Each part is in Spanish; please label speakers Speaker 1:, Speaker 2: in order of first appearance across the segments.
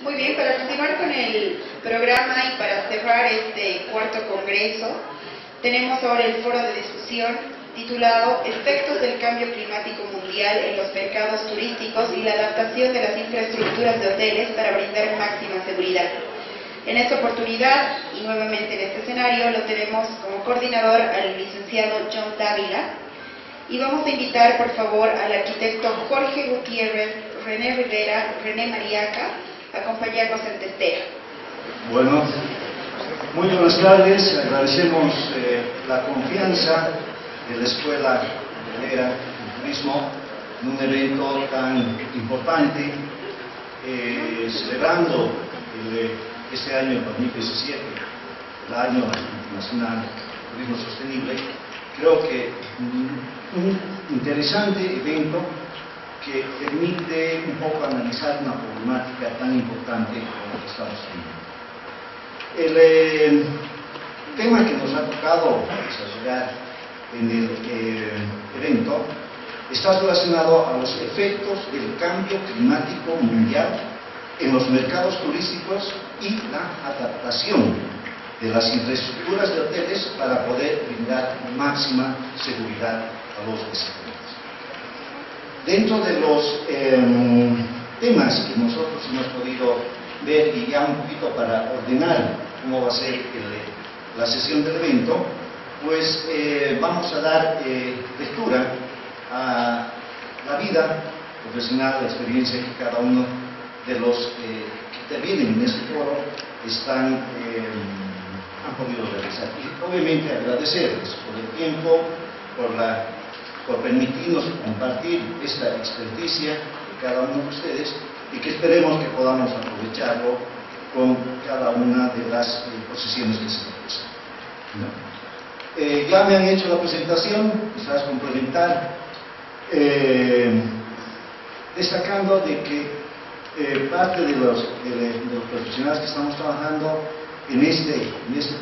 Speaker 1: Muy bien, para continuar con el programa y para cerrar este cuarto congreso, tenemos ahora el foro de discusión titulado Efectos del cambio climático mundial en los mercados turísticos y la adaptación de las infraestructuras de hoteles para brindar máxima seguridad. En esta oportunidad, y nuevamente en este escenario, lo tenemos como coordinador al licenciado John Dávila, y vamos a invitar, por favor, al arquitecto Jorge Gutiérrez, René Rivera, René Mariaca, a acompañarnos en testera.
Speaker 2: Bueno, muy buenas tardes. Agradecemos la confianza de la Escuela Hotelera y Turismo en un evento tan importante, celebrando este año 2017, el Año Internacional de Turismo Sostenible. Creo que un interesante evento que permite un poco analizar una problemática tan importante como la que estamos viendo. El tema que nos ha tocado desarrollar en el evento está relacionado a los efectos del cambio climático mundial en los mercados turísticos y la adaptación de las infraestructuras de hoteles para poder brindar máxima seguridad a los visitantes. Dentro de los temas que nosotros hemos podido ver, y ya un poquito para ordenar cómo va a ser la sesión del evento, pues vamos a dar lectura a la vida profesional, la experiencia que cada uno de los que intervienen en este foro han podido realizar. Y obviamente agradecerles por el tiempo, por permitirnos compartir esta experticia de cada uno de ustedes y que esperemos que podamos aprovecharlo con cada una de las posiciones que se realizan. Ya me han hecho la presentación, quizás complementar, destacando de que parte de los profesionales que estamos trabajando en este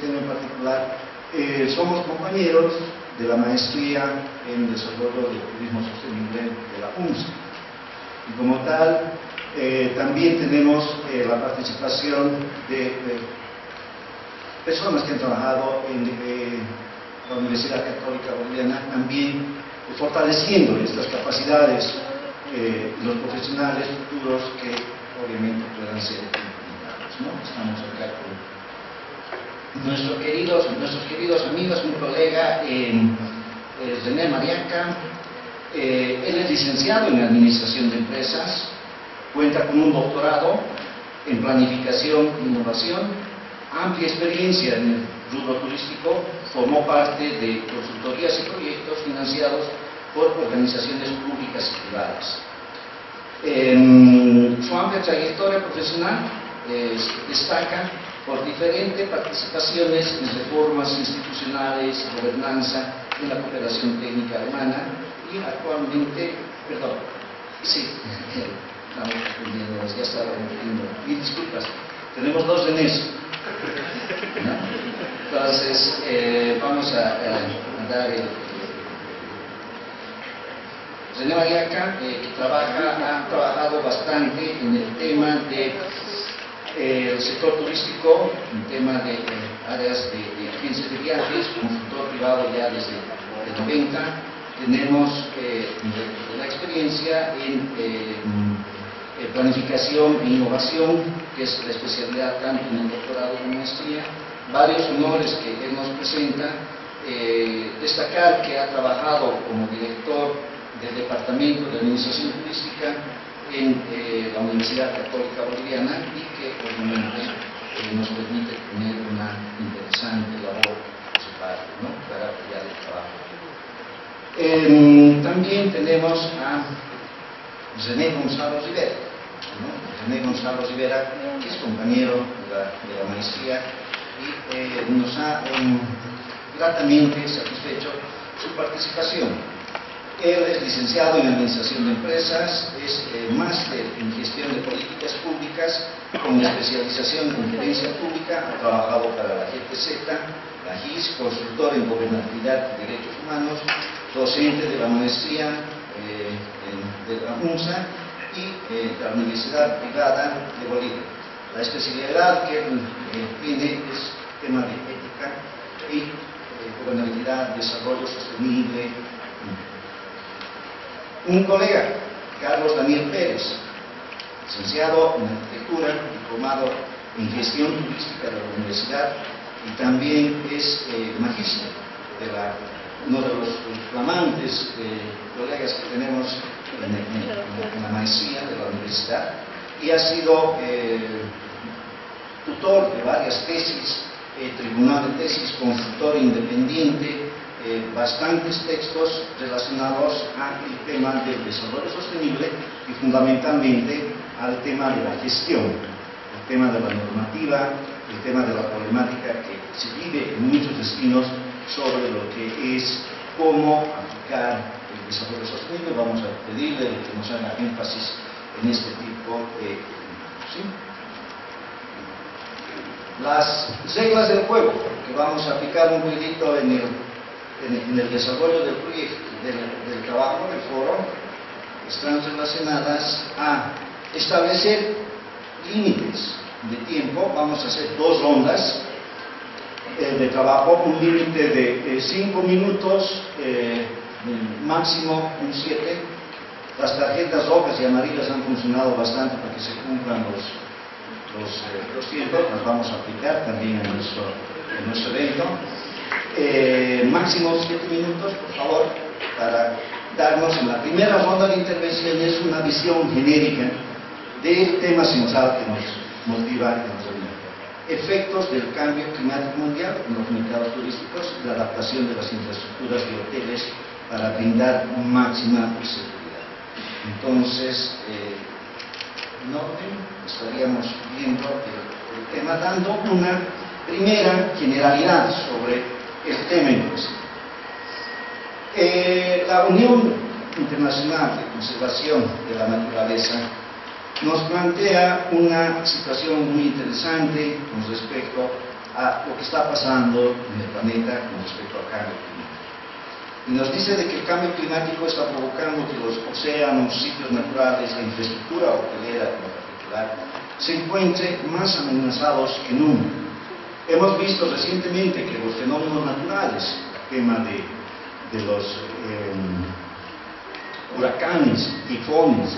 Speaker 2: tema en particular somos compañeros de la maestría en desarrollo del turismo sostenible de la UNSA, y como tal también tenemos la participación de personas que han trabajado en la Universidad Católica Boliviana, también fortaleciendo estas capacidades los profesionales futuros que obviamente puedan ser implementados, ¿no? Estamos acá con nuestros queridos amigos, un colega René Mariaca. Él es licenciado en Administración de Empresas, cuenta con un doctorado en Planificación e Innovación, amplia experiencia en el rubro turístico, formó parte de consultorías y proyectos financiados por organizaciones públicas y privadas. Su amplia trayectoria profesional destaca por diferentes participaciones en reformas institucionales, gobernanza, en la cooperación técnica alemana y actualmente, estamos aprendiendo, ya estaba aprendiendo, mil disculpas, tenemos dos Renés, ¿no? Entonces vamos a dar René Mariaca, que ha trabajado bastante en el tema del sector turístico, en tema de áreas de agencias de viajes, consultor privado ya desde el 90. Tenemos la experiencia en planificación e innovación, que es la especialidad tanto en el doctorado como en maestría. Varios honores que él nos presenta. Destacar que ha trabajado como director del Departamento de Administración Turística en la Universidad Católica Boliviana, y que obviamente nos permite tener una interesante labor por su parte, ¿no? Para apoyar el trabajo. También tenemos a René Gonzalo Rivera, ¿no? René Gonzalo Rivera, que es compañero de la maestría, y nos ha gratamente satisfecho su participación. Él es licenciado en Administración de Empresas, es máster en Gestión de Políticas Públicas con especialización en Gerencia Pública, ha trabajado para la GTZ, la GIS, consultor en Gobernabilidad y Derechos Humanos, docente de la maestría de la UNSA y de la Universidad Privada de Bolivia. La especialidad que tiene es tema de ética y gobernabilidad, desarrollo sostenible. Un colega, Carlos Daniel Pérez, licenciado en arquitectura, diplomado en gestión turística de la universidad y también es magíster de uno de los flamantes colegas que tenemos en la maestría de la universidad, y ha sido tutor de varias tesis, tribunal de tesis, consultor independiente, bastantes textos relacionados al tema del desarrollo sostenible y fundamentalmente al tema de la gestión, el tema de la normativa, el tema de la problemática que se vive en muchos destinos sobre lo que es cómo aplicar el desarrollo sostenible. Vamos a pedirle que nos haga énfasis en este tipo de... ¿sí? Las reglas del juego que vamos a aplicar un poquito en el desarrollo del proyecto, del trabajo del foro, están relacionadas a establecer límites de tiempo. Vamos a hacer 2 rondas de trabajo, un límite de 5 minutos, máximo un 7. Las tarjetas rojas y amarillas han funcionado bastante para que se cumplan los tiempos. Las vamos a aplicar también en nuestro evento. Máximo 7 minutos, por favor, para darnos en la primera ronda de intervenciones una visión genérica del tema central que nos motiva, que nos domina. Efectos del cambio climático mundial en los mercados turísticos, la adaptación de las infraestructuras de hoteles para brindar máxima seguridad. Entonces, en orden, estaríamos viendo el tema, dando una primera generalidad sobre el tema en cuestión. La Unión Internacional de Conservación de la Naturaleza nos plantea una situación muy interesante con respecto a lo que está pasando en el planeta con respecto al cambio climático. Y nos dice de que el cambio climático está provocando que los océanos, sitios naturales, la infraestructura hotelera en particular, se encuentren más amenazados que nunca. Hemos visto recientemente que los fenómenos naturales, el tema de los huracanes, tifones,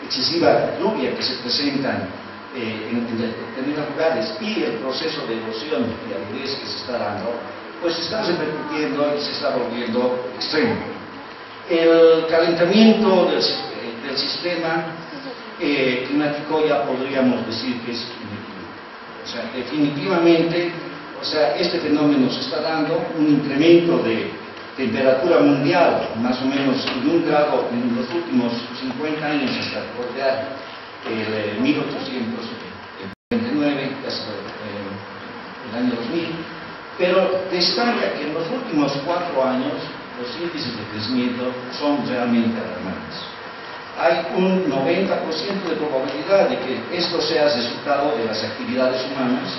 Speaker 2: excesiva lluvia que se presentan en determinados lugares y el proceso de erosión y aridez que se está dando, pues se está repercutiendo y se está volviendo extremo. El calentamiento del sistema climático ya podríamos decir que es inequívoco. O sea, definitivamente, este fenómeno se está dando, un incremento de temperatura mundial, más o menos de 1 grado en los últimos 50 años hasta bordear el 1899, hasta el año 2000, pero destaca que en los últimos 4 años los índices de crecimiento son realmente alarmantes. Hay un 90% de probabilidad de que esto sea resultado de las actividades humanas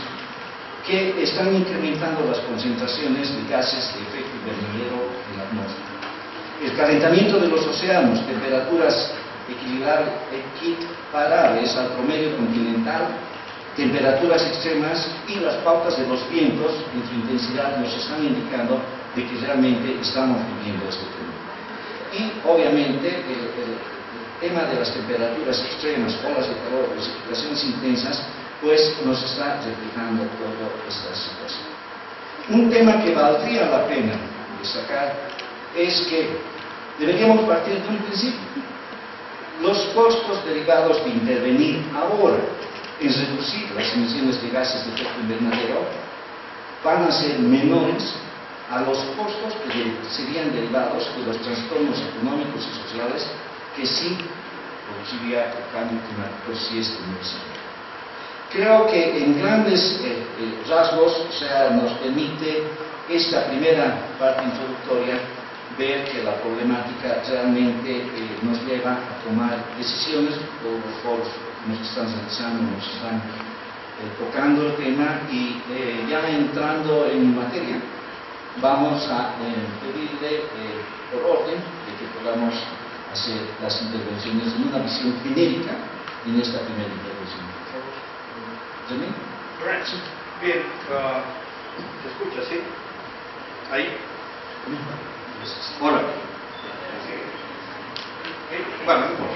Speaker 2: que están incrementando las concentraciones de gases de efecto invernadero en la atmósfera. El calentamiento de los océanos, temperaturas equiparables al promedio continental, temperaturas extremas y las pautas de los vientos en su intensidad nos están indicando de que realmente estamos viviendo este tema. Y obviamente el tema de las temperaturas extremas, olas de calor, precipitaciones intensas, pues nos está reflejando toda esta situación. Un tema que valdría la pena destacar es que deberíamos partir de un principio. Los costos derivados de intervenir ahora en reducir las emisiones de gases de efecto invernadero van a ser menores a los costos que serían derivados de los trastornos económicos y sociales que sí produciría el cambio climático si esto no es. Creo que en grandes rasgos, nos permite esta primera parte introductoria ver que la problemática realmente nos lleva a tomar decisiones. Todos los foros que nos están realizando nos están tocando el tema y ya entrando en materia, vamos a pedirle por orden de que podamos hacer las intervenciones en una visión genérica en esta primera intervención. Por favor. ¿También?
Speaker 3: Sí. Bien, ¿se escucha, sí? ¿Ahí? Hola. Bueno, no importa.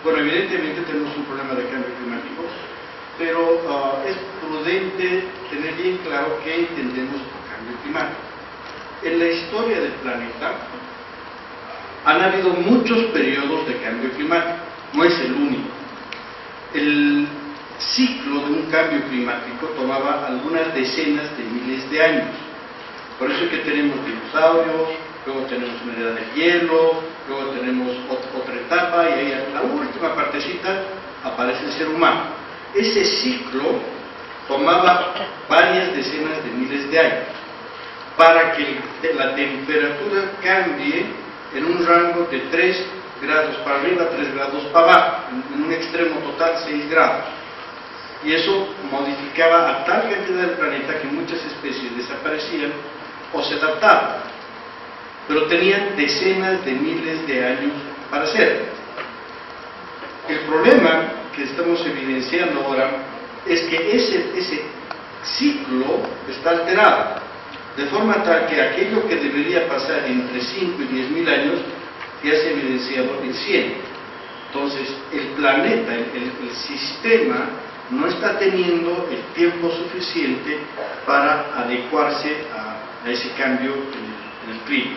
Speaker 3: Bueno, evidentemente tenemos un problema de cambio climático, pero es prudente tener bien claro qué entendemos por cambio climático. En la historia del planeta han habido muchos periodos de cambio climático, no es el único. El ciclo de un cambio climático tomaba algunas decenas de miles de años. Por eso es que tenemos dinosaurios, luego tenemos una edad de hielo, luego tenemos otra etapa y ahí en la última partecita aparece el ser humano. Ese ciclo tomaba varias decenas de miles de años para que la temperatura cambie en un rango de 3 grados para arriba, 3 grados para abajo, en un extremo total 6 grados. Y eso modificaba a tal cantidad del planeta que muchas especies desaparecían o se adaptaban, pero tenían decenas de miles de años para hacerlo. El problema que estamos evidenciando ahora es que ese ciclo está alterado, de forma tal que aquello que debería pasar entre 5 y 10 mil años ya se ha evidenciado en 100. Entonces, el planeta, el sistema, no está teniendo el tiempo suficiente para adecuarse a ese cambio en el clima.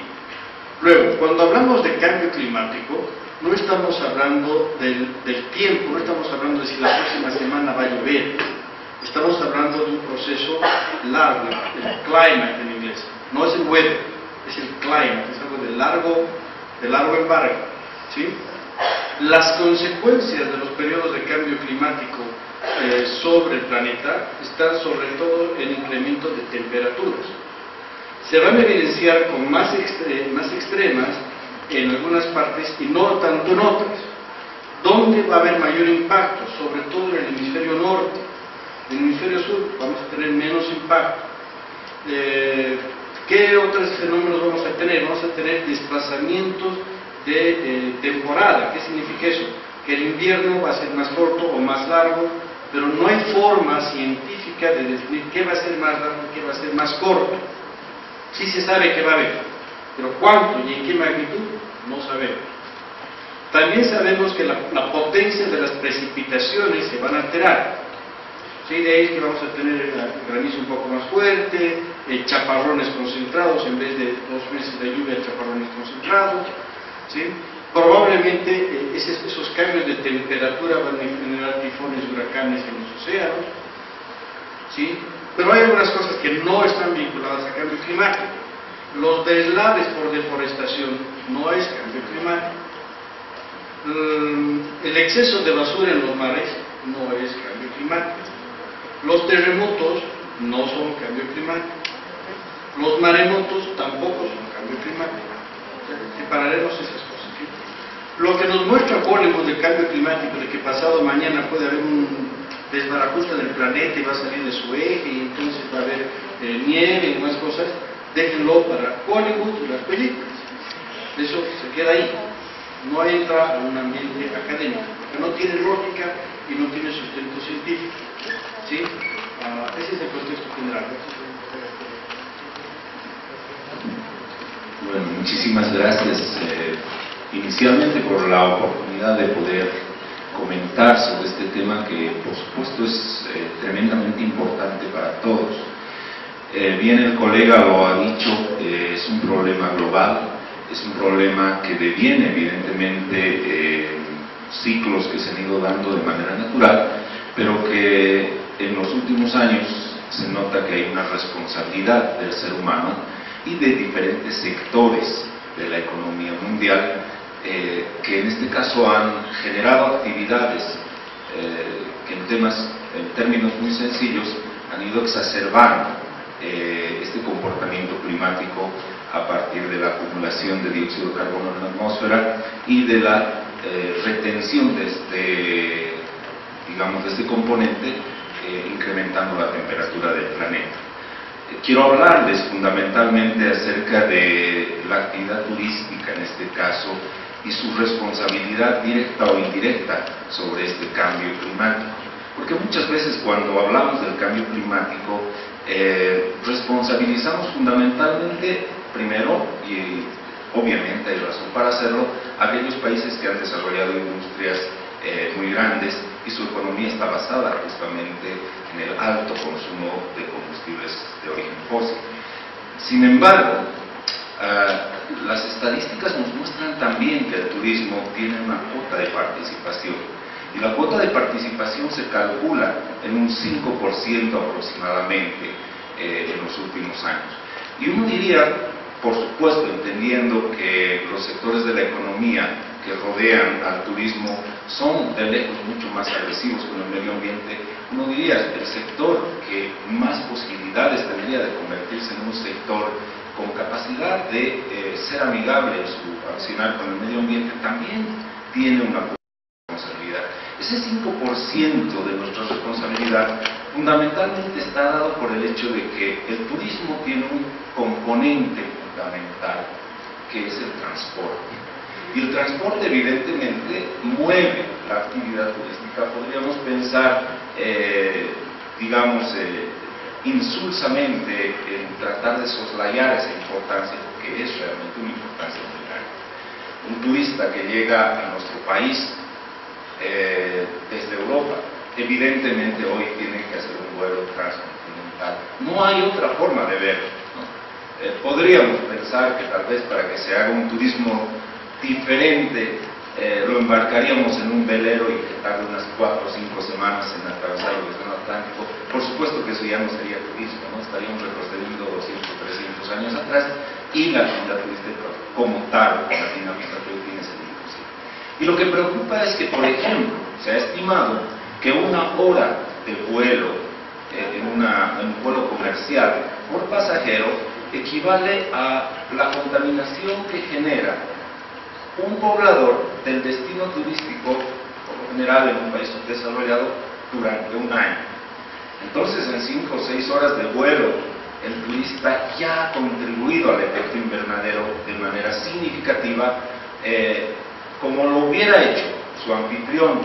Speaker 3: Luego, cuando hablamos de cambio climático, no estamos hablando del tiempo, no estamos hablando de si la próxima semana va a llover. Estamos hablando de un proceso largo, el climate en inglés. No es el weather, es el climate, es algo de largo embargo, ¿sí? Las consecuencias de los periodos de cambio climático sobre el planeta están sobre todo en incremento de temperaturas. Se van a evidenciar con más extremas en algunas partes y no tanto en otras. ¿Dónde va a haber mayor impacto? Sobre todo en el hemisferio norte. En el hemisferio sur vamos a tener menos impacto. ¿Qué otros fenómenos vamos a tener? Vamos a tener desplazamientos de temporada. ¿Qué significa eso? Que el invierno va a ser más corto o más largo, pero no hay forma científica de definir qué va a ser más largo y qué va a ser más corto. Sí se sabe que va a haber, pero cuánto y en qué magnitud no sabemos. También sabemos que la potencia de las precipitaciones se van a alterar. ¿Sí? De ahí es que vamos a tener granizo un poco más fuerte, chaparrones concentrados, en vez de 2 meses de lluvia, chaparrones concentrados. ¿Sí? Probablemente esos cambios de temperatura van a generar tifones y huracanes en los océanos. ¿Sí? Pero hay algunas cosas que no están vinculadas a cambio climático. Los deslaves por deforestación no es cambio climático. El exceso de basura en los mares no es cambio climático. Los terremotos no son cambio climático. Los maremotos tampoco son cambio climático. O sea, separaremos esas cosas. ¿Sí? Lo que nos muestra Hollywood del cambio climático, de que pasado mañana puede haber un desbarajuste del planeta y va a salir de su eje y entonces va a haber nieve y más cosas, déjenlo para Hollywood y las películas. Eso se queda ahí. No entra a un ambiente académico, porque no tiene lógica y no tiene sustento científico. ¿Sí? Ese es el contexto general.
Speaker 4: Bueno, muchísimas gracias inicialmente por la oportunidad de poder comentar sobre este tema que por supuesto es tremendamente importante para todos. Bien el colega lo ha dicho, es un problema global, es un problema que deviene evidentemente ciclos que se han ido dando de manera natural, pero que en los últimos años se nota que hay una responsabilidad del ser humano y de diferentes sectores de la economía mundial que en este caso han generado actividades que en términos muy sencillos han ido exacerbando este comportamiento climático a partir de la acumulación de dióxido de carbono en la atmósfera y de la retención de este componente incrementando la temperatura del planeta. Quiero hablarles fundamentalmente acerca de la actividad turística, en este caso, y su responsabilidad directa o indirecta sobre este cambio climático. Porque muchas veces cuando hablamos del cambio climático, responsabilizamos fundamentalmente, primero, y obviamente hay razón para hacerlo, a aquellos países que han desarrollado industrias muy grandes y su economía está basada justamente en el alto consumo de combustibles de origen fósil. Sin embargo, las estadísticas nos muestran también que el turismo tiene una cuota de participación, y la cuota de participación se calcula en un 5% aproximadamente en los últimos años. Y uno diría, por supuesto, entendiendo que los sectores de la economía que rodean al turismo son de lejos mucho más agresivos con el medio ambiente, uno diría el sector que más posibilidades tendría de convertirse en un sector con capacidad de ser amigable en su accionar con el medio ambiente también tiene una responsabilidad. Ese 5% de nuestra responsabilidad fundamentalmente está dado por el hecho de que el turismo tiene un componente fundamental que es el transporte. Y el transporte evidentemente mueve la actividad turística. Podríamos pensar, insulsamente en tratar de soslayar esa importancia, porque es realmente una importancia muy grande. Un turista que llega a nuestro país desde Europa, evidentemente hoy tiene que hacer un vuelo transcontinental. No hay otra forma de verlo, ¿no? Podríamos pensar que tal vez para que se haga un turismo diferente, lo embarcaríamos en un velero y que tarde unas 4 o 5 semanas en atravesar el océano Atlántico. Por supuesto que eso ya no sería turismo, ¿no? Estaríamos retrocediendo 200 o 300 años atrás, y la actividad turística como tal, con la dinámica que hoy tiene, sería imposible. Y lo que preocupa es que, por ejemplo, se ha estimado que una hora de vuelo en un vuelo comercial por pasajero equivale a la contaminación que genera un poblador del destino turístico, por lo general en un país desarrollado, durante un año. Entonces, en 5 o 6 horas de vuelo, el turista ya ha contribuido al efecto invernadero de manera significativa, como lo hubiera hecho su anfitrión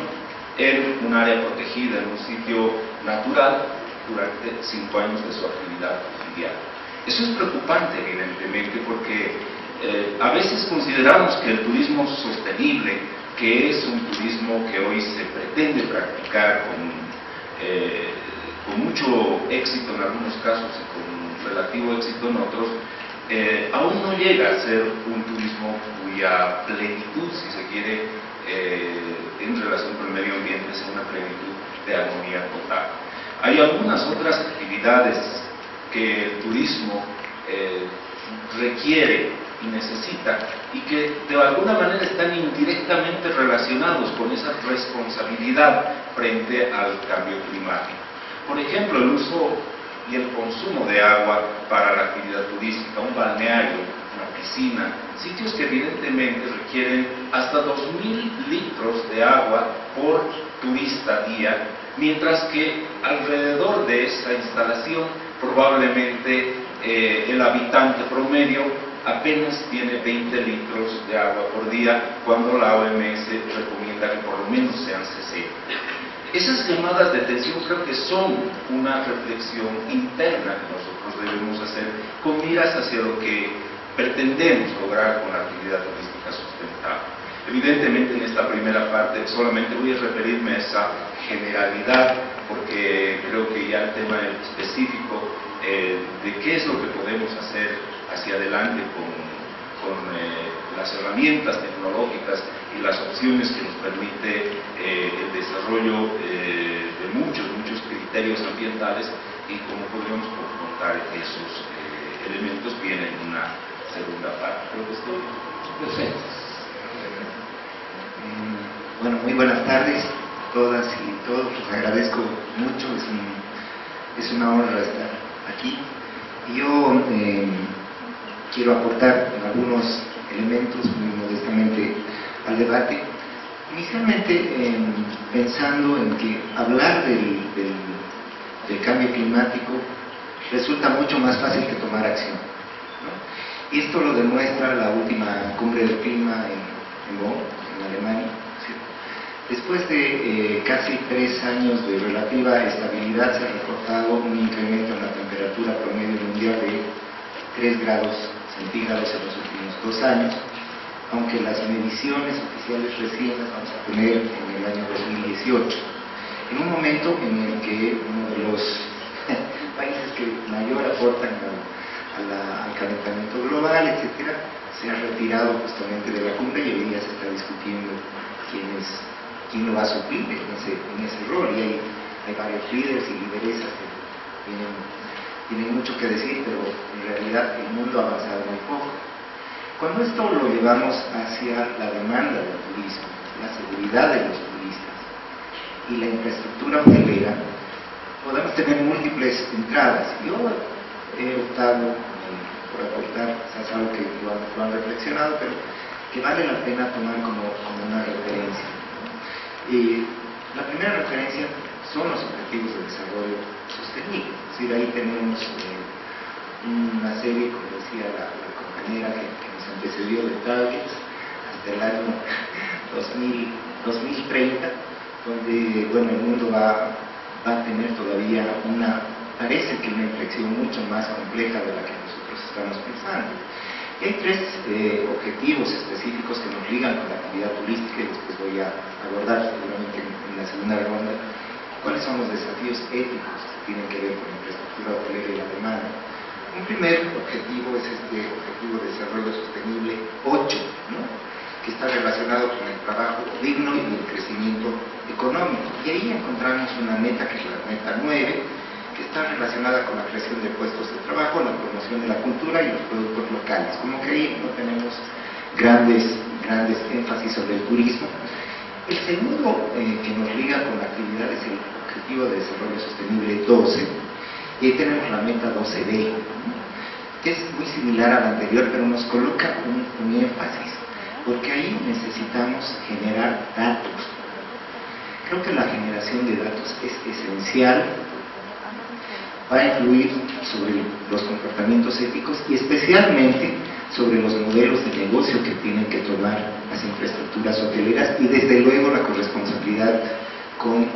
Speaker 4: en un área protegida, en un sitio natural, durante 5 años de su actividad cotidiana. Eso es preocupante, evidentemente, porque a veces consideramos que el turismo sostenible, que es un turismo que hoy se pretende practicar con mucho éxito en algunos casos y con relativo éxito en otros, aún no llega a ser un turismo cuya plenitud, si se quiere, en relación con el medio ambiente, sea una plenitud de armonía total. Hay algunas otras actividades que el turismo requiere y necesita, y que de alguna manera están indirectamente relacionados con esa responsabilidad frente al cambio climático. Por ejemplo, el uso y el consumo de agua para la actividad turística, un balneario, una piscina, sitios que evidentemente requieren hasta 2.000 litros de agua por turista día, mientras que alrededor de esa instalación probablemente el habitante promedio apenas tiene 20 litros de agua por día, cuando la OMS recomienda que por lo menos sean 60. Esas llamadas de atención creo que son una reflexión interna que nosotros debemos hacer con miras hacia lo que pretendemos lograr con la actividad turística sustentable. Evidentemente, en esta primera parte solamente voy a referirme a esa generalidad, porque creo que ya el tema específico de qué es lo que podemos hacer hacia adelante con las herramientas tecnológicas y las opciones que nos permite el desarrollo de muchos criterios ambientales, y cómo podemos confrontar esos elementos, viene en una segunda parte. Creo que estoy
Speaker 5: perfecto. Bueno, muy buenas tardes a todas y todos. Les agradezco mucho, es una honra estar aquí. Y yo quiero aportar algunos elementos muy modestamente al debate. Inicialmente pensando en que hablar del cambio climático resulta mucho más fácil que tomar acción, ¿no? Y esto lo demuestra la última cumbre del clima en Bonn, en Alemania, ¿sí? Después de casi 3 años de relativa estabilidad, se ha reportado un incremento en la temperatura promedio mundial de 3 grados centígrados en los últimos 2 años, aunque las mediciones oficiales recién las vamos a tener en el año 2018, en un momento en el que uno de los países que mayor aportan al calentamiento global, etcétera, se ha retirado justamente de la cumbre y hoy día se está discutiendo quién lo va a suplir en ese rol, y hay varios líderes y lideresas que tienen mucho que decir, pero en realidad el mundo ha avanzado muy poco. Cuando esto lo llevamos hacia la demanda del turismo, la seguridad de los turistas y la infraestructura hotelera, podemos tener múltiples entradas. Yo he optado por aportar, es algo que lo han reflexionado, pero que vale la pena tomar como una referencia. Y la primera referencia son los objetivos de desarrollo sostenible. Es decir, ahí tenemos una serie, como decía la compañera que nos antecedió, de targets hasta el año 2030, donde bueno, el mundo va a tener todavía parece que una inflexión mucho más compleja de la que nosotros estamos pensando. Y hay 3 objetivos específicos que nos ligan con la actividad turística y después voy a abordar seguramente en la segunda ronda cuáles son los desafíos éticos que tienen que ver con la infraestructura hotelera y la demanda. Un primer objetivo es este objetivo de desarrollo sostenible 8, ¿no?, que está relacionado con el trabajo digno y el crecimiento económico. Y ahí encontramos una meta que es la meta 9, que está relacionada con la creación de puestos de trabajo, la promoción de la cultura y los productos locales. Como que ahí no tenemos grandes énfasis sobre el turismo. El segundo que nos liga con la actividad es el Objetivo de Desarrollo Sostenible 12, y ahí tenemos la meta 12B, que es muy similar a la anterior, pero nos coloca un énfasis, porque ahí necesitamos generar datos. Creo que la generación de datos es esencial para influir sobre los comportamientos éticos y especialmente sobre los modelos de negocio que tienen que tomar las infraestructuras hoteleras y desde luego la corresponsabilidad con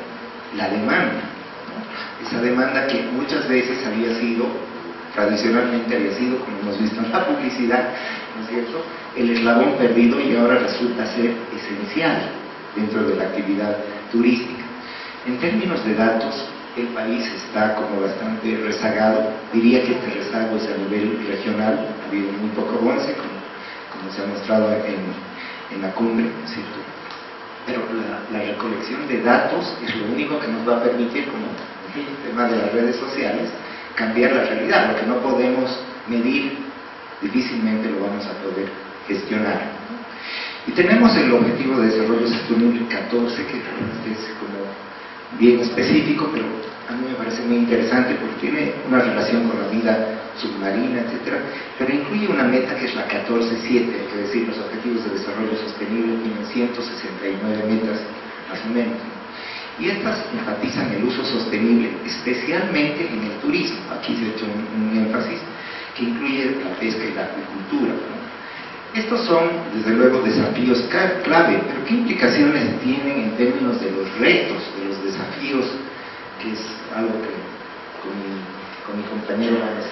Speaker 5: la demanda, ¿no? Esa demanda que muchas veces tradicionalmente había sido, como hemos visto en la publicidad, ¿no es cierto?, el eslabón perdido, y ahora resulta ser esencial dentro de la actividad turística. En términos de datos, el país está como bastante rezagado. Diría que este rezago es a nivel regional, ha habido muy poco avance, como se ha mostrado en la cumbre, ¿no es cierto? Pero la recolección de datos es lo único que nos va a permitir, como el tema de las redes sociales, cambiar la realidad. Lo que no podemos medir, difícilmente lo vamos a poder gestionar. Y tenemos el Objetivo de Desarrollo Sostenible 14, que es como bien específico, pero a mí me parece muy interesante porque tiene una relación con la vida submarina, etcétera, pero incluye una meta que es la 14.7, es decir, los Objetivos de Desarrollo Sostenible tienen 169 metas más o menos, y estas enfatizan el uso sostenible, especialmente en el turismo. Aquí se ha hecho un énfasis que incluye la pesca y la acuicultura, ¿no? Estos son, desde luego, desafíos clave, pero ¿qué implicaciones tienen en términos de los retos, de los desafíos, que es algo que con mi compañero vamos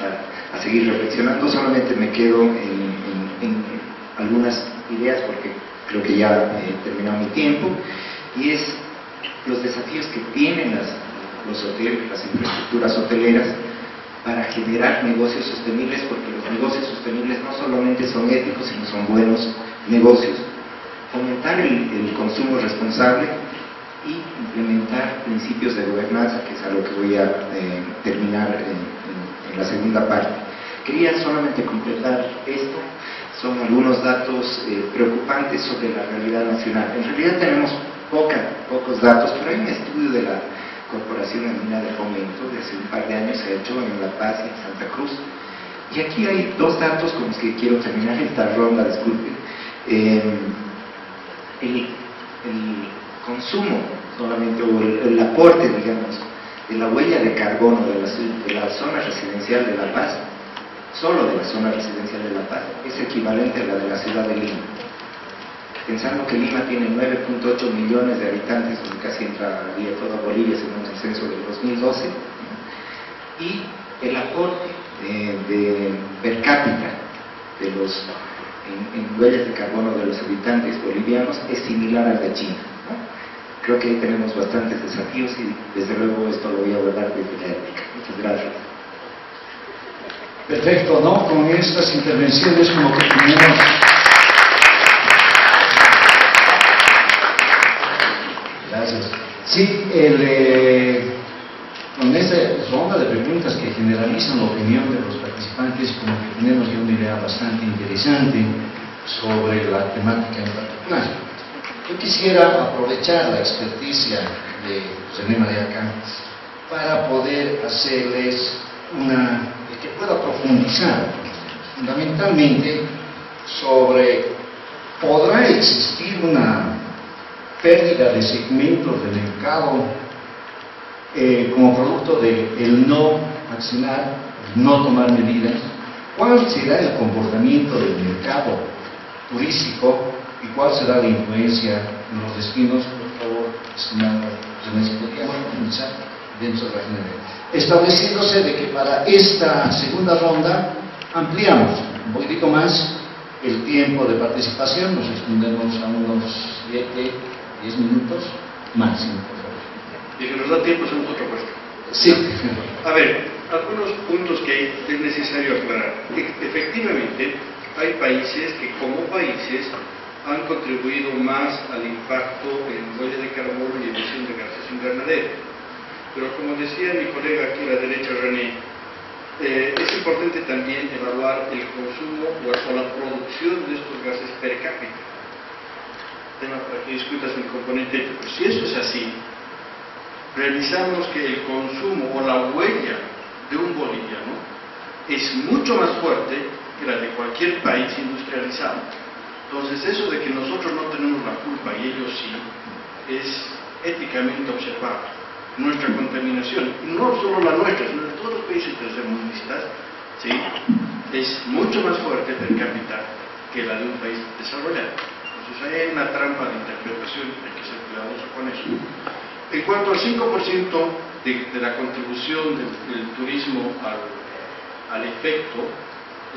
Speaker 5: a seguir reflexionando? Solamente me quedo en algunas ideas porque creo que ya he terminado mi tiempo, y es los desafíos que tienen los hoteles, las infraestructuras hoteleras, para generar negocios sostenibles, porque los negocios sostenibles no solamente son éticos, sino son buenos negocios. Fomentar el consumo responsable y implementar principios de gobernanza, que es algo que voy a terminar en la segunda parte. Quería solamente completar esto. Son algunos datos preocupantes sobre la realidad nacional. En realidad tenemos pocos datos, pero hay un estudio de la Corporación Andina de Fomento de hace un par de años, se ha hecho en La Paz y en Santa Cruz, y aquí hay 2 datos con los que quiero terminar esta ronda, disculpen. El consumo solamente, o el aporte, digamos, de la huella de carbono de la zona residencial de La Paz, solo de la zona residencial de La Paz, es equivalente a la de la ciudad de Lima. pensando que Lima tiene 9.8 millones de habitantes, donde casi entraría toda Bolivia según el censo del 2012, y el aporte de per cápita de los en huellas de carbono de los habitantes bolivianos es similar al de China, ¿no? Creo que ahí tenemos bastantes desafíos y desde luego esto lo voy a abordar desde la ética. Muchas gracias.
Speaker 2: Perfecto, ¿no? Con estas intervenciones como que tenemos... Gracias. Sí, con esta ronda de preguntas que generalizan la opinión de los participantes, como que tenemos ya una idea bastante interesante sobre la temática en particular. Yo quisiera aprovechar la experticia de René María Campos para poder hacerles que pueda profundizar fundamentalmente sobre ¿podrá existir una pérdida de segmentos de mercado como producto de el no accionar, no tomar medidas? ¿Cuál será el comportamiento del mercado turístico y cuál será la influencia en los destinos? Por favor, estimado René, ¿podríamos comenzar dentro de la generalidad? Estableciéndose de que para esta segunda ronda ampliamos un poquito más el tiempo de participación, nos extendemos a unos 10 minutos máximo, por favor.
Speaker 3: Y que nos da tiempo, hacemos otra cuestión.
Speaker 2: Sí.
Speaker 3: A ver, algunos puntos que es necesario aclarar. Efectivamente, hay países que como países han contribuido más al impacto en huella de carbono y emisión de gases invernaderos. Pero como decía mi colega aquí a la derecha, René, es importante también evaluar el consumo o la producción de estos gases per cápita. Tema para que discutas el componente ético. Si eso es así, revisamos que el consumo o la huella de un boliviano es mucho más fuerte que la de cualquier país industrializado. Entonces eso de que nosotros no tenemos la culpa y ellos sí, es éticamente observable. Nuestra contaminación, y no solo la nuestra, sino de todos los países tercermundistas, ¿sí?, es mucho más fuerte per cápita que la de un país desarrollado. Entonces hay una trampa de interpretación, hay que ser cuidadoso con eso. En cuanto al 5% de la contribución del turismo al efecto,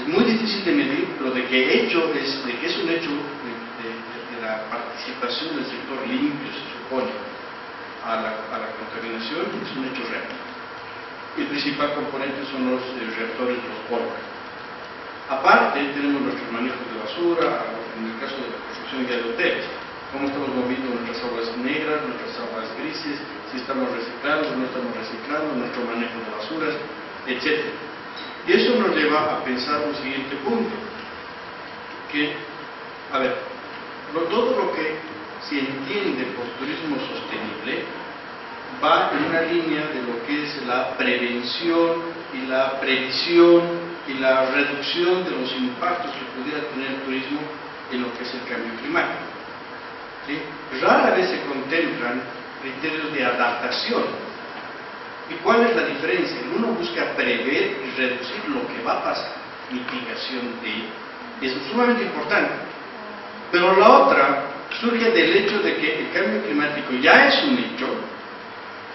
Speaker 3: es muy difícil de medir, pero de que es un hecho de la participación del sector limpio, se supone, a la contaminación, es un hecho real. El principal componente son los reactores de los polvos. Aparte, tenemos nuestros manejos de basura, en el caso de la construcción de hoteles, cómo estamos moviendo nuestras aguas negras, nuestras aguas grises, si estamos reciclando, no estamos reciclando, nuestro manejo de basuras, etc. Y eso nos lleva a pensar un siguiente punto, que, a ver, todo lo que se entiende por turismo sostenible va en una línea de lo que es la prevención y la previsión y la reducción de los impactos que pudiera tener el turismo en lo que es el cambio climático. ¿Sí? Rara vez se contemplan criterios de adaptación. ¿Y cuál es la diferencia? Uno busca prever y reducir lo que va a pasar, mitigación de, es sumamente importante. Pero la otra surge del hecho de que el cambio climático ya es un hecho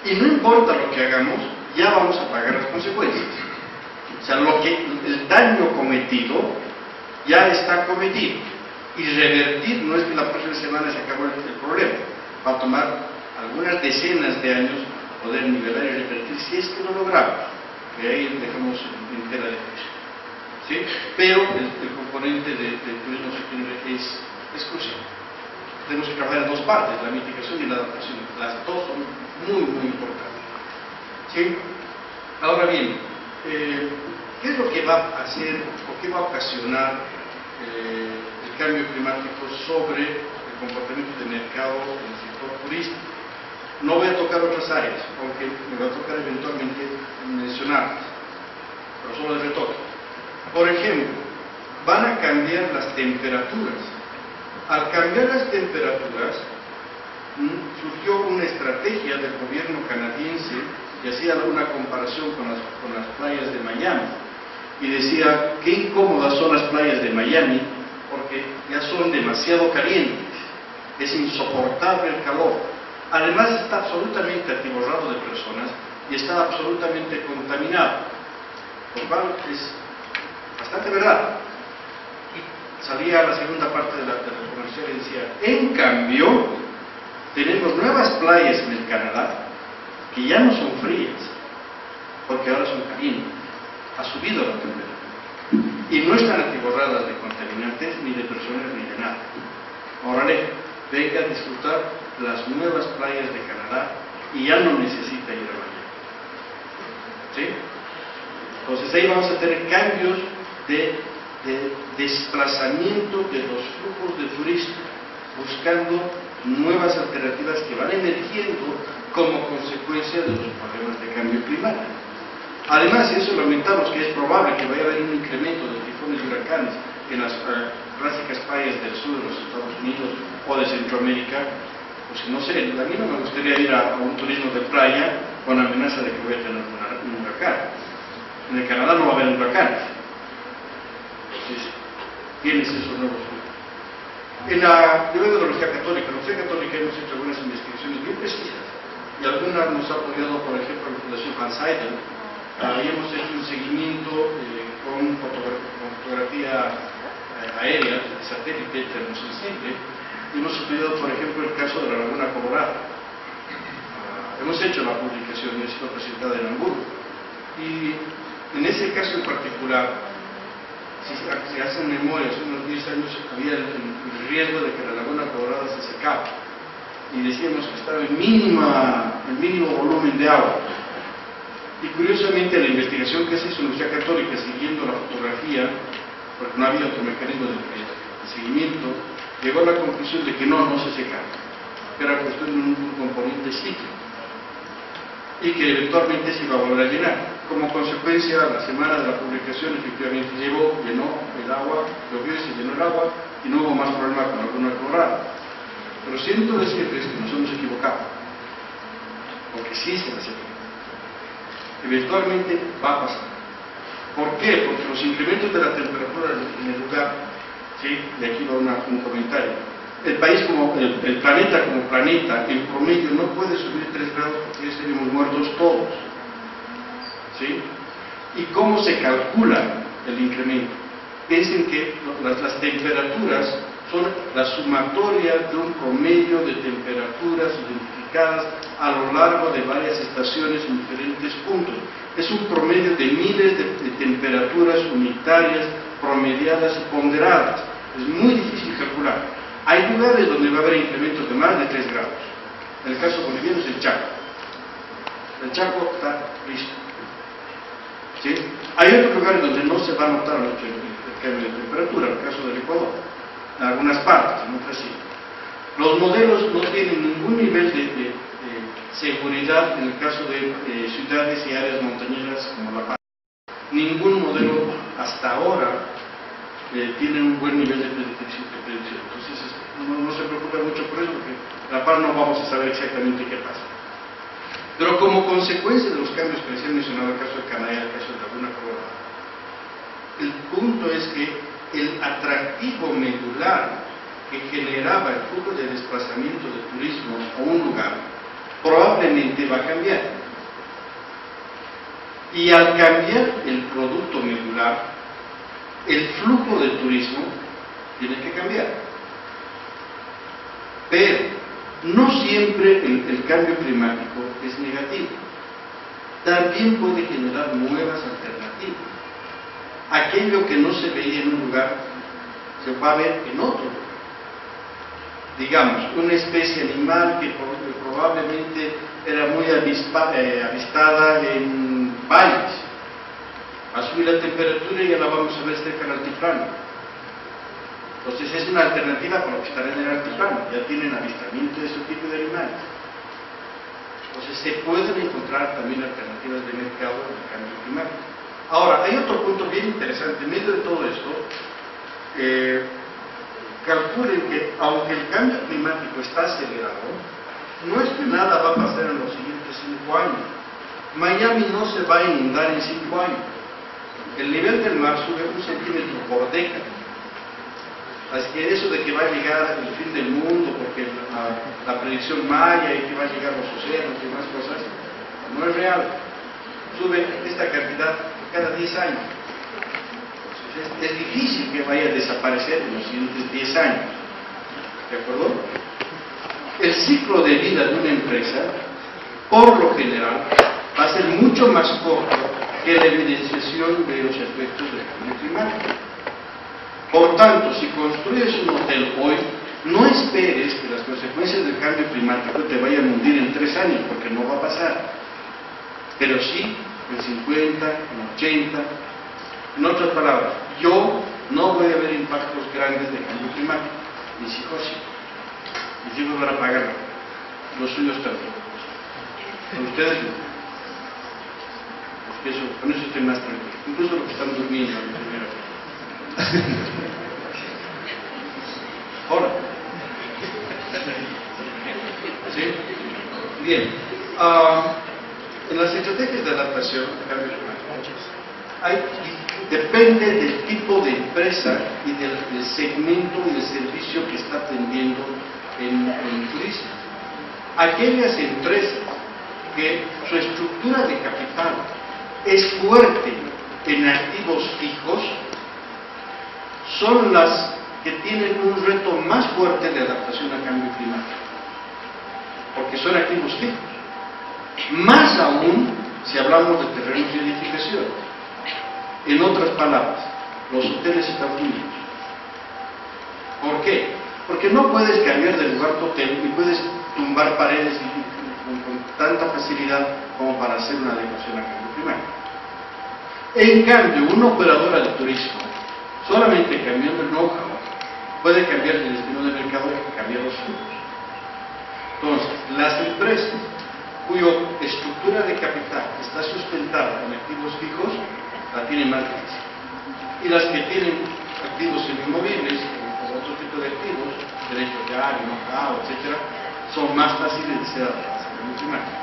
Speaker 3: y no importa lo que hagamos, ya vamos a pagar las consecuencias. O sea, el daño cometido ya está cometido y revertir no es que la próxima semana se acabó el problema, va a tomar algunas decenas de años poder nivelar y revertir si es que lo logramos, que ahí dejamos en tela de juicio, ¿sí? Pero el componente del turismo sostenible es crucial. Tenemos que trabajar en dos partes, la mitigación y la adaptación. Las dos son muy, muy importantes. ¿Sí? Ahora bien, ¿qué es lo que va a hacer o qué va a ocasionar el cambio climático sobre el comportamiento de mercado en el sector turístico? No voy a tocar otras áreas, aunque me va a tocar eventualmente mencionarlas, pero solo de retoque. Por ejemplo, van a cambiar las temperaturas. Al cambiar las temperaturas, surgió una estrategia del gobierno canadiense y hacía una comparación con las playas de Miami y decía qué incómodas son las playas de Miami porque ya son demasiado calientes. es insoportable el calor. Además está absolutamente atiborrado de personas y está absolutamente contaminado, lo cual es bastante verdad. Y salía la segunda parte de la comercial y decía, en cambio, tenemos nuevas playas en el Canadá que ya no son frías, porque ahora son calientes, ha subido la temperatura, y no están atiborradas de contaminantes, ni de personas, ni de nada. Órale, venga a disfrutar las nuevas playas de Canadá y ya no necesita ir a bañar. ¿Sí? Entonces ahí vamos a tener cambios de desplazamiento de los flujos de turistas, buscando nuevas alternativas que van emergiendo como consecuencia de los problemas de cambio climático. Además, si eso lo aumentamos, que es probable que vaya a haber un incremento de tifones y huracanes en las clásicas playas del sur de los Estados Unidos o de Centroamérica, pues no sé, a mí no me gustaría ir a un turismo de playa con amenaza de que voy a tener un huracán. En el Canadá no va a haber huracanes. Entonces, tienes esos nuevos flujos. Yo vengo de la Universidad Católica. En la Universidad Católica hemos hecho algunas investigaciones bien precisas y algunas nos ha apoyado, por ejemplo, la Fundación Van Suyden. Habíamos hecho un seguimiento con fotografía aérea, de satélite termosensible, y hemos estudiado, por ejemplo, el caso de la Laguna Colorada. Hemos hecho la publicación, ha sido presentada en Hamburgo, y en ese caso en particular, si se hacen memoria, hace unos 10 años había el riesgo de que la Laguna Colorada se secaba, y decíamos que estaba en mínimo volumen de agua. Y curiosamente la investigación que se hizo en la Universidad Católica siguiendo la fotografía, porque no había otro mecanismo de seguimiento, llegó a la conclusión de que no se secaba, que era cuestión de un componente cíclico y que eventualmente se iba a volver a llenar. Como consecuencia, la semana de la publicación efectivamente llenó el agua, llovió y se llenó el agua y no hubo más problema con la Laguna Colorada. Pero siento decirles que nos hemos equivocado, porque sí se nos equivocó. Eventualmente va a pasar. ¿Por qué? Porque los incrementos de la temperatura en el lugar, ¿sí? De aquí va un comentario. El país el planeta como planeta, en promedio no puede subir 3 grados porque ya estaríamos muertos todos. ¿Sí? ¿Y cómo se calcula el incremento? Piensen que las temperaturas son la sumatoria de un promedio de temperaturas identificadas a lo largo de varias estaciones en diferentes puntos. Es un promedio de miles de temperaturas unitarias, promediadas y ponderadas. Es muy difícil calcular. Hay lugares donde va a haber incrementos de más de 3 grados. En el caso boliviano es el Chaco. El Chaco está listo. ¿Sí? Hay otros lugares donde no se va a notar mucho el cambio de temperatura, en el caso del Ecuador, en algunas partes, en otras sí. Los modelos no tienen ningún nivel de seguridad en el caso de ciudades y áreas montañeras como La Paz. Ningún modelo hasta ahora tiene un buen nivel de predicción. Entonces no se preocupe mucho por eso, porque La Paz no vamos a saber exactamente qué pasa. Pero como consecuencia de los cambios que les he mencionado, el caso de Canadá y el caso de Laguna Colorada, el punto es que el atractivo medular que generaba el flujo de desplazamiento de turismo a un lugar probablemente va a cambiar. Y al cambiar el producto medular, el flujo de turismo tiene que cambiar. Pero no siempre el cambio climático es negativo. También puede generar nuevas alternativas. Aquello que no se veía en un lugar se va a ver en otro lugar. Digamos, una especie animal que probablemente era muy avistada en valles. Va a subir la temperatura y ya la vamos a ver cerca del altiplano. Entonces es una alternativa para los que están en el altiplano, ya tienen avistamiento de ese tipo de animales. Entonces se pueden encontrar también alternativas de mercado en el cambio climático. Ahora, hay otro punto bien interesante. En medio de todo esto, calculen que aunque el cambio climático está acelerado, no es que nada va a pasar en los siguientes 5 años. Miami no se va a inundar en 5 años. El nivel del mar sube 1 centímetro por década. Así que eso de que va a llegar el fin del mundo porque la predicción maya y que va a llegar a los océanos y demás cosas, no es real. Sube esta cantidad cada 10 años. Es difícil que vaya a desaparecer en los siguientes 10 años. ¿De acuerdo? El ciclo de vida de una empresa, por lo general, va a ser mucho más corto que la evidenciación de los efectos del cambio climático. Por tanto, si construyes un hotel hoy, no esperes que las consecuencias del cambio climático te vayan a hundir en 3 años, porque no va a pasar. Pero sí, en 50, en 80. En otras palabras, yo no voy a ver impactos grandes del cambio climático. Mis hijos sí. Mis hijos van a pagar los suyos también. Con ustedes no. Con eso estoy más tranquilo. Incluso los que están durmiendo en la primera vez. Ahora. ¿Sí? Bien. En las estrategias de adaptación al cambio climático, depende del tipo de empresa y del segmento y del servicio que está atendiendo en el turismo. Aquellas empresas que su estructura de capital es fuerte en activos fijos son las que tienen un reto más fuerte de adaptación al cambio climático, porque son activos fijos. Más aún si hablamos de terrenos de edificación. En otras palabras, los hoteles están unidos. ¿Por qué? Porque no puedes cambiar de lugar tu hotel y puedes tumbar paredes con tanta facilidad como para hacer una adecuación al cambio climático. En cambio, una operadora de turismo, solamente cambiando el know-how, puede cambiar el destino del mercado y cambiar los flujos. Entonces, las empresas cuya estructura de capital está sustentada en activos fijos, la tienen más difícil. Y las que tienen activos inmovibles, o otro tipo de activos, derechos de área, know-how, etc., son más fáciles de ser adaptadas al cambio climático.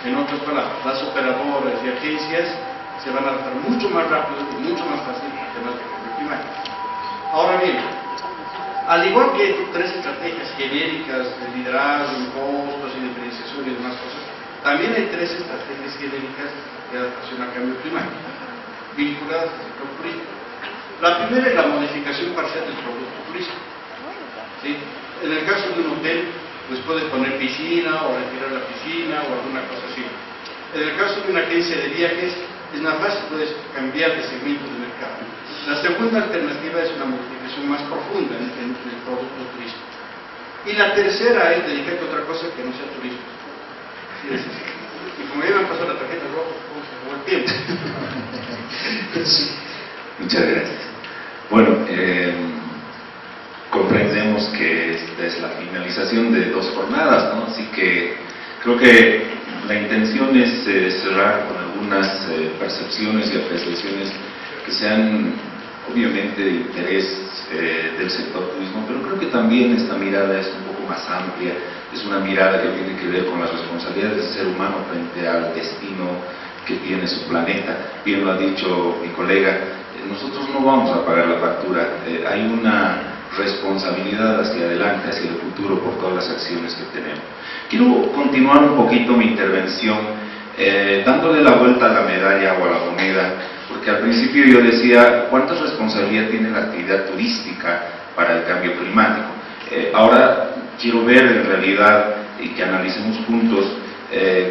Speaker 3: En otras palabras, las operadoras y agencias se van a adaptar mucho más rápido y mucho más fácil a temas de cambio climático. Ahora bien, al igual que hay 3 estrategias genéricas de liderazgo, costos y diferenciación y demás cosas, también hay 3 estrategias genéricas de adaptación al cambio climático, vinculadas al sector turístico. La primera es la modificación parcial del producto turístico. ¿Sí? En el caso de un hotel, pues puedes poner piscina o retirar la piscina o alguna cosa así. En el caso de una agencia de viajes, es más fácil, puedes cambiar de segmento de mercado. La segunda alternativa es una modificación más profunda en el producto turístico. Y la tercera es dedicarte a otra cosa que no sea turismo. Así es. Y como ya me pasó la tarjeta roja, ¿cómo se acabó el tiempo?
Speaker 4: Muchas gracias. Bueno, comprendemos que esta es la finalización de 2 jornadas, ¿no? Así que creo que la intención es cerrar con algunas percepciones y apreciaciones que sean obviamente de interés del sector turismo, pero creo que también esta mirada es un poco más amplia, es una mirada que tiene que ver con las responsabilidades del ser humano frente al destino que tiene su planeta. Bien lo ha dicho mi colega, nosotros no vamos a pagar la factura, hay una responsabilidad hacia adelante, hacia el futuro, por todas las acciones que tenemos. Quiero continuar un poquito mi intervención dándole la vuelta a la medalla o a la moneda, porque al principio yo decía, ¿cuánta responsabilidad tiene la actividad turística para el cambio climático? Ahora quiero ver en realidad y que analicemos juntos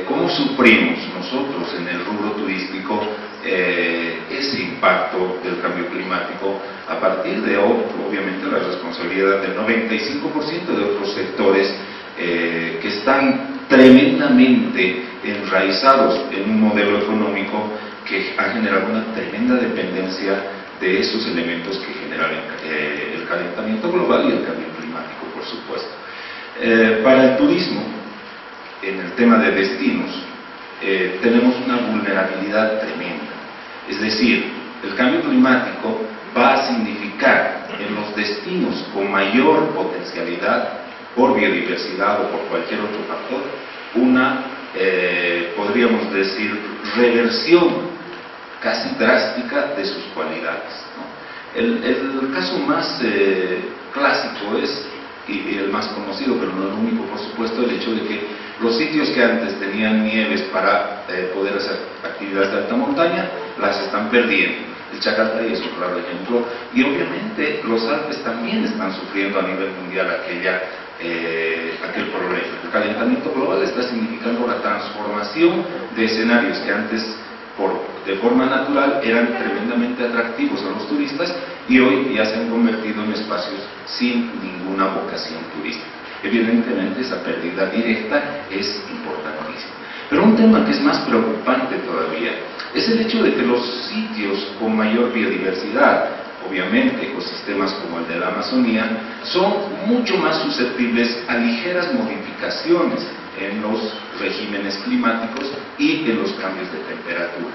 Speaker 4: cómo sufrimos nosotros en el rubro turístico ese impacto del cambio climático a partir de, obviamente, la responsabilidad del 95% de otros sectores que están tremendamente enraizados en un modelo económico que ha generado una tremenda dependencia de esos elementos que generan el calentamiento global y el cambio climático, por supuesto. Para el turismo, en el tema de destinos, tenemos una vulnerabilidad tremenda. Es decir, el cambio climático va a significar en los destinos con mayor potencialidad por biodiversidad o por cualquier otro factor, una, podríamos decir, reversión casi drástica de sus cualidades, ¿no? El caso más clásico es y el más conocido, pero no el único, por supuesto, el hecho de que los sitios que antes tenían nieves para poder hacer actividades de alta montaña, las están perdiendo. El Chacaltay es un claro ejemplo, y obviamente los Alpes también están sufriendo a nivel mundial aquel problema. El calentamiento global está significando la transformación de escenarios que antes de forma natural eran tremendamente atractivos a los turistas y hoy ya se han convertido en espacios sin ninguna vocación turística. Evidentemente esa pérdida directa es importantísima. Pero un tema que es más preocupante todavía es el hecho de que los sitios con mayor biodiversidad, obviamente ecosistemas como el de la Amazonía, son mucho más susceptibles a ligeras modificaciones en los regímenes climáticos y en los cambios de temperatura.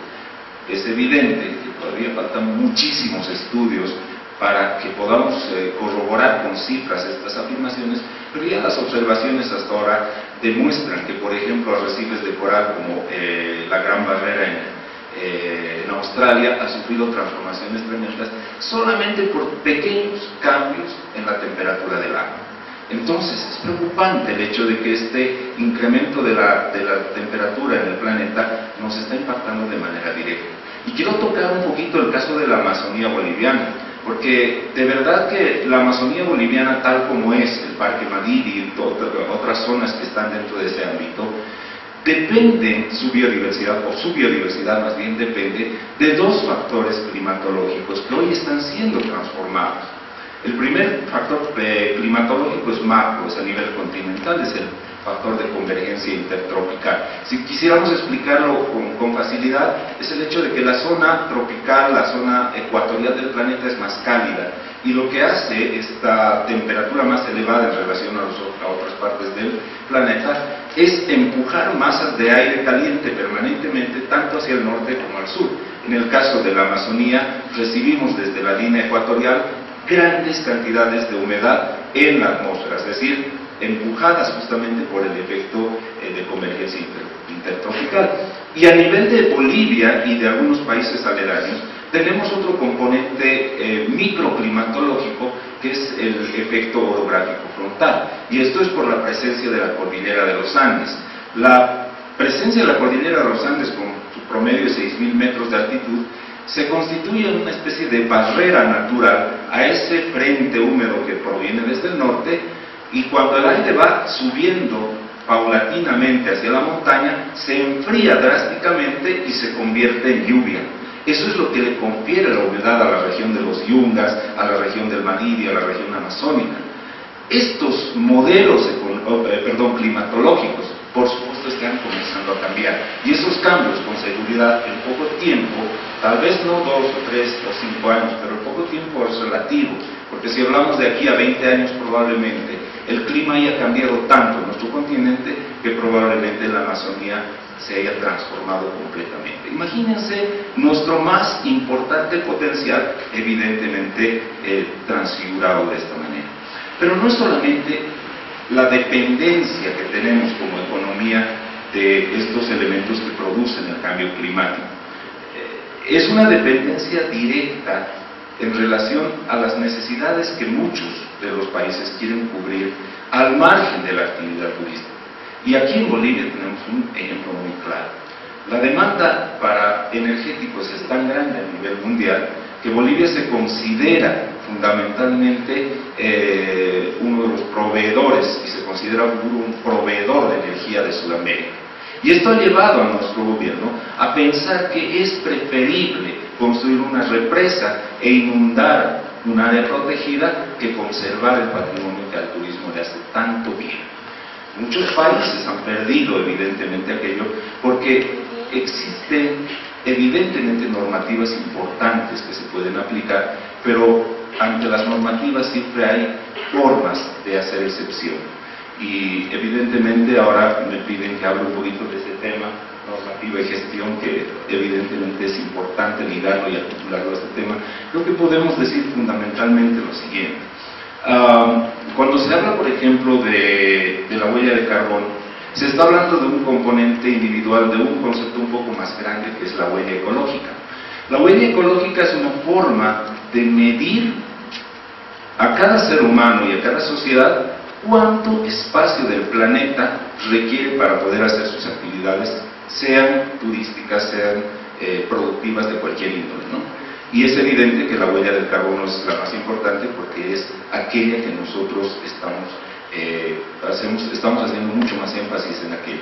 Speaker 4: Es evidente que todavía faltan muchísimos estudios para que podamos corroborar con cifras estas afirmaciones, pero ya las observaciones hasta ahora demuestran que, por ejemplo, arrecifes de coral como la Gran Barrera en Australia ha sufrido transformaciones tremendas solamente por pequeños cambios en la temperatura del agua. Entonces es preocupante el hecho de que este incremento de la temperatura en el planeta nos está impactando de manera directa. Y quiero tocar un poquito el caso de la Amazonía boliviana, porque de verdad que la Amazonía boliviana, tal como es el Parque Madidi y otras zonas que están dentro de ese ámbito, depende su biodiversidad más bien depende de dos factores climatológicos que hoy están siendo transformados. El primer factor climatológico es macro, es a nivel continental, es el factor de convergencia intertropical. Si quisiéramos explicarlo con facilidad, es el hecho de que la zona tropical, la zona ecuatorial del planeta es más cálida, y lo que hace esta temperatura más elevada en relación a otras partes del planeta es empujar masas de aire caliente permanentemente tanto hacia el norte como al sur. En el caso de la Amazonía, recibimos desde la línea ecuatorial grandes cantidades de humedad en la atmósfera, es decir, empujadas justamente por el efecto de convergencia intertropical. Y a nivel de Bolivia y de algunos países aledaños, tenemos otro componente microclimatológico, que es el efecto orográfico frontal, y esto es por la presencia de la cordillera de los Andes. La presencia de la cordillera de los Andes, con su promedio de 6.000 metros de altitud, se constituye en una especie de barrera natural a ese frente húmedo que proviene desde el norte, y cuando el aire va subiendo paulatinamente hacia la montaña, se enfría drásticamente y se convierte en lluvia. Eso es lo que le confiere la humedad a la región de los Yungas, a la región del Madidi, a la región amazónica. Estos modelos climatológicos, por supuesto, están comenzando a cambiar, y esos cambios, con seguridad, en poco tiempo, tal vez no 2 o 3 o 5 años, pero en poco tiempo es relativo, porque si hablamos de aquí a 20 años probablemente, el clima haya cambiado tanto en nuestro continente que probablemente la Amazonía se haya transformado completamente. Imagínense nuestro más importante potencial, evidentemente transfigurado de esta manera. Pero no es solamente la dependencia que tenemos como economía de estos elementos que producen el cambio climático. Es una dependencia directa en relación a las necesidades que muchos de los países quieren cubrir al margen de la actividad turística. Y aquí en Bolivia tenemos un ejemplo muy claro. La demanda para energéticos es tan grande a nivel mundial que Bolivia se considera fundamentalmente uno de los proveedores, y se considera un proveedor de energía de Sudamérica. Y esto ha llevado a nuestro gobierno a pensar que es preferible construir una represa e inundar un área protegida que conservar el patrimonio que al turismo le hace tanto bien. Muchos países han perdido evidentemente aquello porque existen evidentemente normativas importantes que se pueden aplicar, pero ante las normativas siempre hay formas de hacer excepción. Y evidentemente ahora me piden que hable un poquito de ese tema, normativa y gestión, que evidentemente es importante ligarlo y articularlo a este tema. Creo que podemos decir fundamentalmente lo siguiente. Cuando se habla, por ejemplo, de la huella de carbono, se está hablando de un componente individual, de un concepto un poco más grande, que es la huella ecológica. La huella ecológica es una forma de medir a cada ser humano y a cada sociedad cuánto espacio del planeta requiere para poder hacer sus actividades, sean turísticas, sean productivas de cualquier índole, ¿no? Y es evidente que la huella del carbono es la más importante porque es aquella que nosotros estamos haciendo mucho más énfasis en aquel.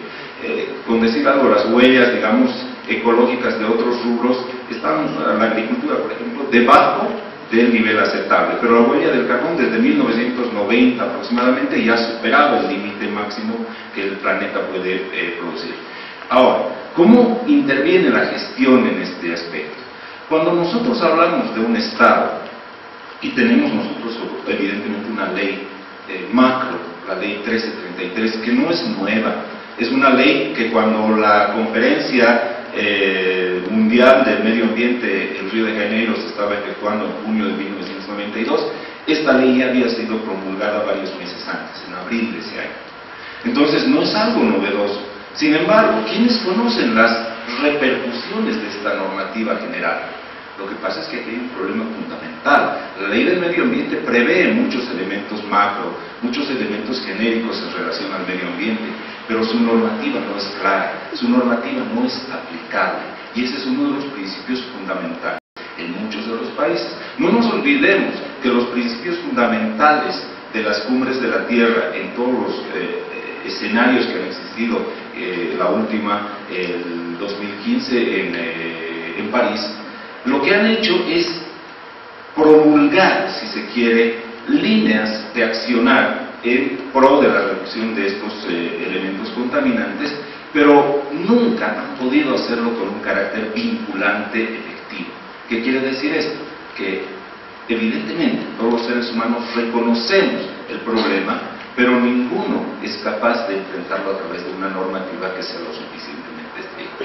Speaker 4: Con decir algo, las huellas, digamos, ecológicas de otros rubros, están, la agricultura, por ejemplo, debajo del nivel aceptable, pero la huella del carbón desde 1990 aproximadamente ya ha superado el límite máximo que el planeta puede producir. Ahora, ¿cómo interviene la gestión en este aspecto? Cuando nosotros hablamos de un Estado, y tenemos nosotros evidentemente una ley macro, la ley 1333, que no es nueva, es una ley que cuando la conferencia mundial del medio ambiente en Río de Janeiro se estaba efectuando en junio de 1992, esta ley ya había sido promulgada varios meses antes, en abril de ese año. Entonces no es algo novedoso. Sin embargo, ¿quiénes conocen las repercusiones de esta normativa general? Lo que pasa es que aquí hay un problema fundamental. La ley del medio ambiente prevé muchos elementos macro, muchos elementos genéricos en relación al medio ambiente, pero su normativa no es clara, su normativa no es aplicable, y ese es uno de los principios fundamentales en muchos de los países. No nos olvidemos que los principios fundamentales de las cumbres de la Tierra en todos los escenarios que han existido, la última, el 2015 en París, lo que han hecho es promulgar, si se quiere, líneas de accionar en pro de la reducción de estos elementos contaminantes, pero nunca han podido hacerlo con un carácter vinculante efectivo. ¿Qué quiere decir esto? Que evidentemente todos los seres humanos reconocemos el problema, pero ninguno es capaz de enfrentarlo a través de una normativa que sea lo suficientemente estricta.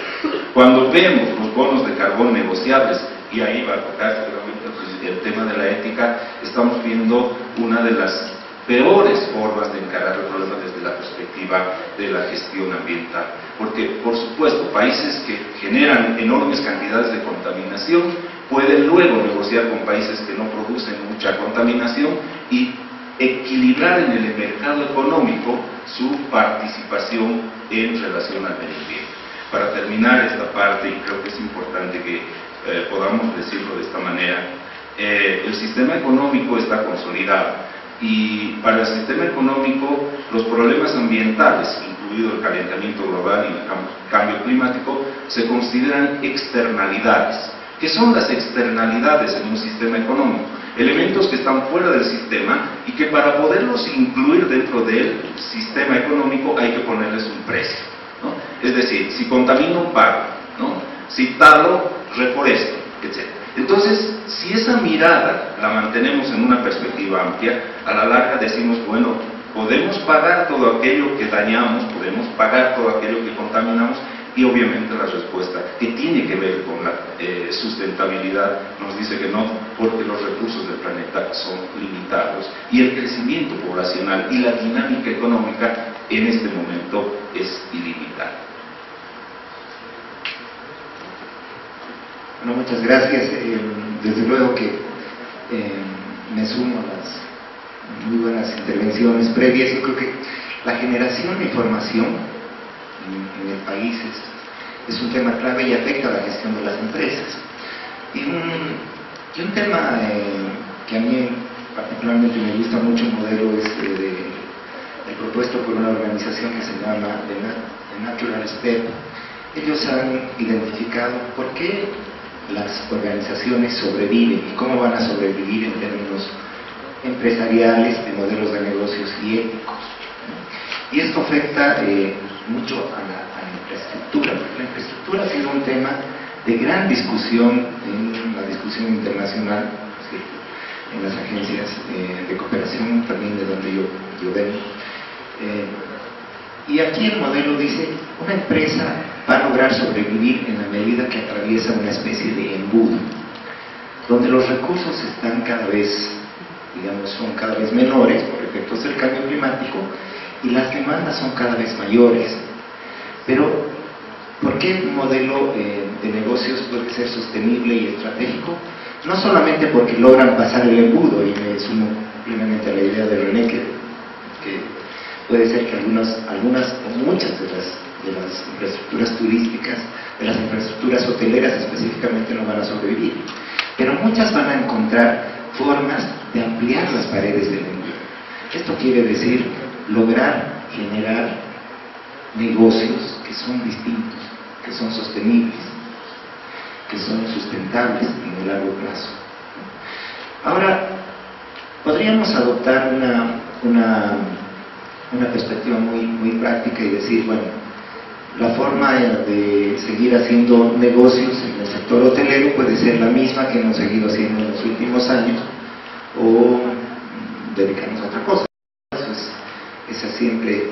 Speaker 4: Cuando vemos los bonos de carbón negociables, y ahí va a tocar seguramente el tema de la ética, estamos viendo una de las peores formas de encarar el problema desde la perspectiva de la gestión ambiental. Porque, por supuesto, países que generan enormes cantidades de contaminación pueden luego negociar con países que no producen mucha contaminación y equilibrar en el mercado económico su participación en relación al medio ambiente. Para terminar esta parte, y creo que es importante que podamos decirlo de esta manera, el sistema económico está consolidado, y para el sistema económico los problemas ambientales, incluido el calentamiento global y el cambio climático, se consideran externalidades. ¿Qué son las externalidades en un sistema económico? Elementos que están fuera del sistema y que para poderlos incluir dentro del sistema económico hay que ponerles un precio, ¿no? Es decir, si contamino, pago, ¿no? Si talo, reforesto, etc. Entonces, si esa mirada la mantenemos en una perspectiva amplia, a la larga decimos, bueno, podemos pagar todo aquello que dañamos, podemos pagar todo aquello que contaminamos, y obviamente la respuesta que tiene que ver con la sustentabilidad nos dice que no, porque los recursos del planeta son limitados y el crecimiento poblacional y la dinámica económica en este momento es ilimitada.
Speaker 5: Bueno, muchas gracias. Desde luego que me sumo a las muy buenas intervenciones previas. Yo creo que la generación de información en el país es un tema clave y afecta a la gestión de las empresas. Y un tema que a mí particularmente me gusta mucho, un modelo el propuesto por una organización que se llama The Natural Step. Ellos han identificado por qué las organizaciones sobreviven y cómo van a sobrevivir en términos empresariales, de modelos de negocios y éticos, ¿no? Y esto afecta mucho a la infraestructura, porque la infraestructura ha sido un tema de gran discusión en la discusión internacional, en las agencias de cooperación también de donde yo vengo. Y aquí el modelo dice, una empresa va a lograr sobrevivir en la medida que atraviesa una especie de embudo, donde los recursos están cada vez, digamos, son cada vez menores por efectos del cambio climático y las demandas son cada vez mayores. Pero, ¿por qué un modelo de negocios puede ser sostenible y estratégico? No solamente porque logran pasar el embudo, y me sumo plenamente a la idea de René, que que puede ser que algunas o muchas de las infraestructuras turísticas, de las infraestructuras hoteleras específicamente, no van a sobrevivir, pero muchas van a encontrar formas de ampliar las paredes del envío. Esto quiere decir lograr generar negocios que son distintos, que son sostenibles, que son sustentables en el largo plazo. Ahora, podríamos adoptar una perspectiva muy práctica y decir, bueno, la forma de seguir haciendo negocios en el sector hotelero puede ser la misma que hemos seguido haciendo en los últimos años, o dedicarnos a otra cosa. Esa es siempre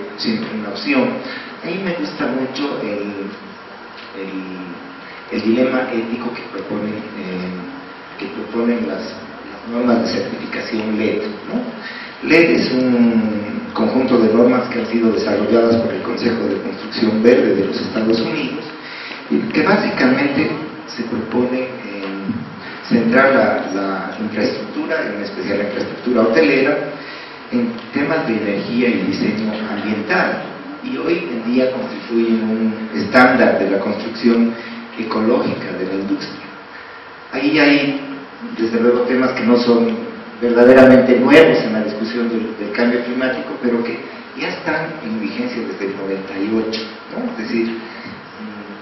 Speaker 5: una opción. A mí me gusta mucho el dilema ético que proponen las normas de certificación LED, ¿no? LED es un conjunto de normas que han sido desarrolladas por el Consejo de Construcción Verde de los Estados Unidos y que básicamente se propone centrar la infraestructura, en especial la infraestructura hotelera, en temas de energía y diseño ambiental, y hoy en día constituyen un estándar de la construcción ecológica de la industria. Ahí hay desde luego temas que no son verdaderamente nuevos en la discusión del cambio climático, pero que ya están en vigencia desde el 98, ¿no? Es decir,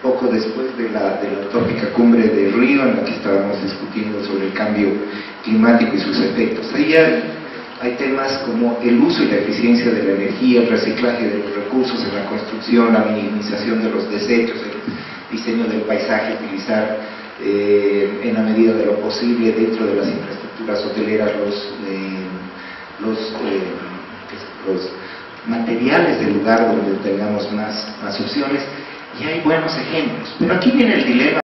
Speaker 5: poco después de la utópica cumbre de Río, en la que estábamos discutiendo sobre el cambio climático y sus efectos. Ahí hay temas como el uso y la eficiencia de la energía, el reciclaje de los recursos en la construcción, la minimización de los desechos, el diseño del paisaje, utilizar en la medida de lo posible dentro de las infraestructuras hoteleras los materiales del lugar donde tengamos más opciones, y hay buenos ejemplos. Pero aquí viene el dilema